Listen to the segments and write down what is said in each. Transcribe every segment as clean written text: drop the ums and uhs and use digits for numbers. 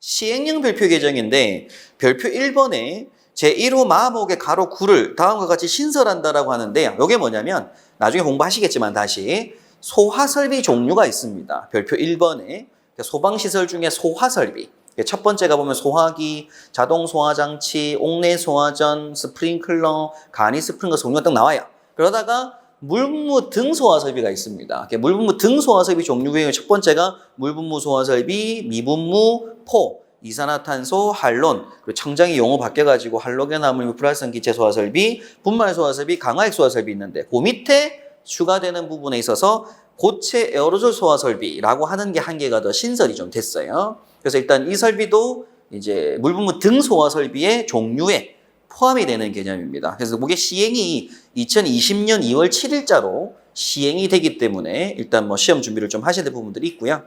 시행령 별표 개정인데 별표 1번에 제1호 마목의 가로 9를 다음과 같이 신설한다라고 하는데요. 이게 뭐냐면 나중에 공부하시겠지만 다시 소화설비 종류가 있습니다. 별표 1번에 소방시설 중에 소화설비. 첫 번째가 보면 소화기, 자동소화장치, 옥내소화전, 스프링클러, 간이 스프링클러 종류가 딱 나와요. 그러다가 물분무 등 소화설비가 있습니다. 물분무 등 소화설비 종류 중에 첫 번째가 물분무 소화설비, 미분무, 포, 이산화탄소, 할론, 그리고 청장이 용어 바뀌어가지고 할로겐화물 불활성 기체 소화설비, 분말 소화설비, 강화액 소화설비 있는데 그 밑에 추가되는 부분에 있어서 고체 에어로졸 소화설비라고 하는 게 한 개가 더 신설이 좀 됐어요. 그래서 일단 이 설비도 이제 물분무 등 소화설비의 종류에 포함이 되는 개념입니다. 그래서 그게 시행이 2020년 2월 7일자로 시행이 되기 때문에 일단 뭐 시험 준비를 좀 하셔야 될 부분들이 있고요.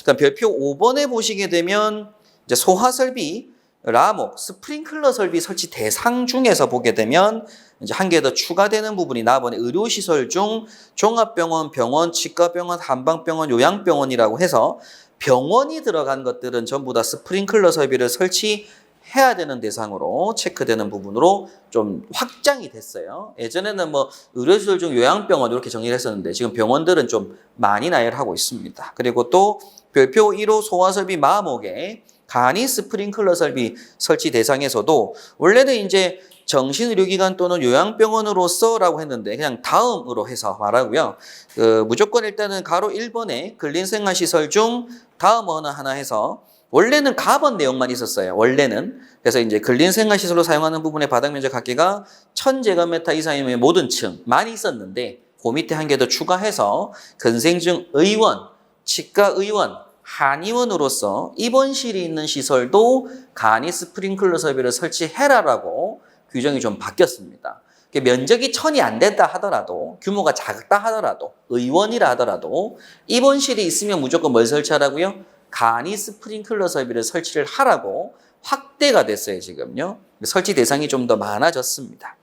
그러니까 별표 5번에 보시게 되면 이제 소화설비, 라목, 스프링클러 설비 설치 대상 중에서 보게 되면 이제 한 개 더 추가되는 부분이 나번에 의료시설 중 종합병원, 병원, 치과병원, 한방병원, 요양병원이라고 해서 병원이 들어간 것들은 전부 다 스프링클러 설비를 설치해야 되는 대상으로 체크되는 부분으로 좀 확장이 됐어요. 예전에는 뭐 의료시설 중 요양병원 이렇게 정리를 했었는데 지금 병원들은 좀 많이 나열하고 있습니다. 그리고 또 별표 1호 소화설비 마목에 간이 스프링클러 설비 설치 대상에서도 원래는 이제 정신의료기관 또는 요양병원으로서라고 했는데 그냥 다음으로 해서 말하고요. 무조건 일단은 가로 1번에 근린생활시설 중 다음 어느 하나 해서 원래는 가번 내용만 있었어요. 원래는. 그래서 이제 근린생활시설로 사용하는 부분의 바닥면적 합계가 1000제곱미터 이상이면 모든 층만 있었는데 그 밑에 한 개 더 추가해서 근생증 의원, 치과의원, 한의원으로서 입원실이 있는 시설도 간이 스프링클러 설비를 설치해라라고 규정이 좀 바뀌었습니다. 면적이 1000이 안 된다 하더라도 규모가 작다 하더라도 의원이라 하더라도 입원실이 있으면 무조건 뭘 설치하라고요? 간이 스프링클러 설비를 설치를 하라고 확대가 됐어요. 지금요. 설치 대상이 좀 더 많아졌습니다.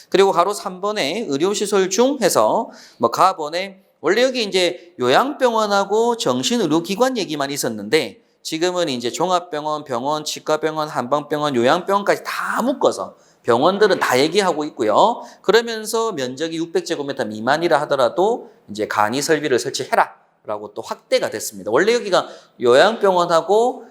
그리고 가로 3번에 의료시설 중 해서 뭐 가번에 원래 여기 이제 요양병원하고 정신의료기관 얘기만 있었는데 지금은 이제 종합병원, 병원, 치과병원, 한방병원, 요양병원까지 다 묶어서 병원들은 다 얘기하고 있고요. 그러면서 면적이 600제곱미터 미만이라 하더라도 이제 간이 설비를 설치해라라고 또 확대가 됐습니다. 원래 여기가 요양병원하고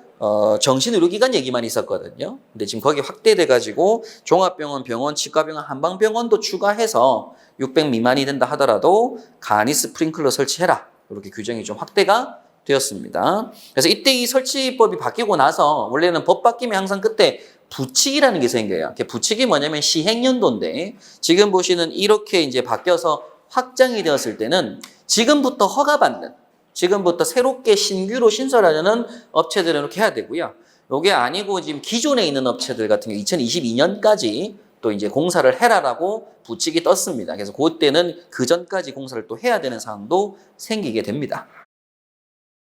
정신의료기관 얘기만 있었거든요. 근데 지금 거기 확대돼가지고 종합병원, 병원, 치과병원, 한방병원도 추가해서 600 미만이 된다 하더라도 간이 스프링클러 설치해라. 이렇게 규정이 좀 확대가 되었습니다. 그래서 이때 이 설치법이 바뀌고 나서 원래는 법 바뀌면 항상 그때 부칙이라는 게 생겨요. 부칙이 뭐냐면 시행연도인데 지금 보시는 이렇게 이제 바뀌어서 확장이 되었을 때는 지금부터 허가받는 지금부터 새롭게 신규로 신설하려는 업체들은 이렇게 해야 되고요. 이게 아니고 지금 기존에 있는 업체들 같은 경우 2022년까지 또 이제 공사를 해라라고 부칙이 떴습니다. 그래서 그때는 그 전까지 공사를 또 해야 되는 상황도 생기게 됩니다.